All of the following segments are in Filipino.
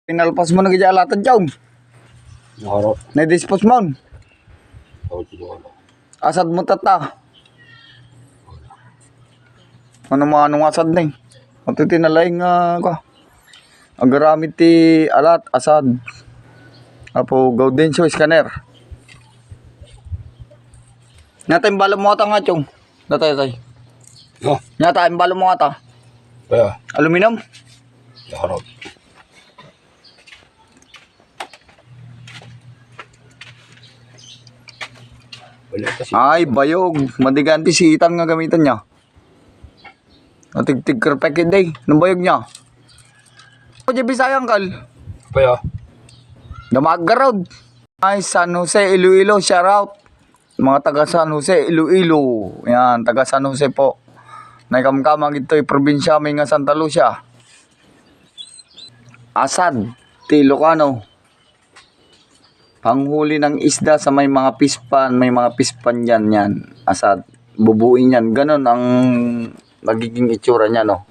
Pinalpas mo na kaya alatan dyan. Naharap. Na-dispose mo. Oh, Asad mo tata. Ano mga anong asad na eh. At ito tinalaing ka. Agaramit ti alat, asad. Apo, Gaudencio scanner. Nyata yung balo mo ata nga chong. Natay. no. Nyata yung balo mo ata. Kaya, Aluminum. naharap. Wala kasi. Ay, bayog. Madiganti si Itan nga gamitan niya. Natigtig kerpek day. Nung bayog niya. O, di Bisayang kal. Kaya, Damagarod. Ay, San Jose, Iloilo, shout out. Mga taga San Jose, Iloilo. Yan, taga San Jose po. Naikamkamang ito'y probinsya may nga Santa Lucia. Asad, Tilocano. Panghuli ng isda sa may mga pispan yan. Asad, bubuin yan. Ganon ang magiging itsura niya, no?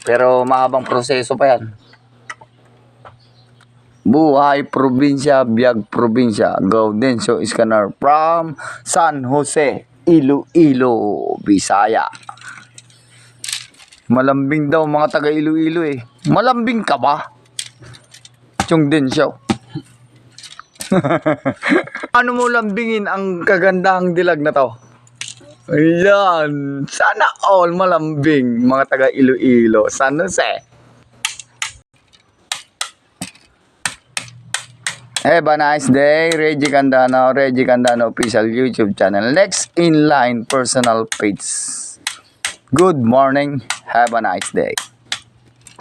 Pero mahabang proseso pa yan. Buhay probinsya, biyag probinsya. Gaudencio Scanner from San Jose, Iloilo, Bisaya. Malambing daw mga taga Iloilo eh. Malambing ka ba? Chong Dencio. Ano mo lambingin ang kagandahang dilag na to? Ayan. Sana all malambing mga taga Iloilo, San Jose. Have a nice day, Reggie Candano official YouTube channel. Next in line personal page. Good morning, have a nice day.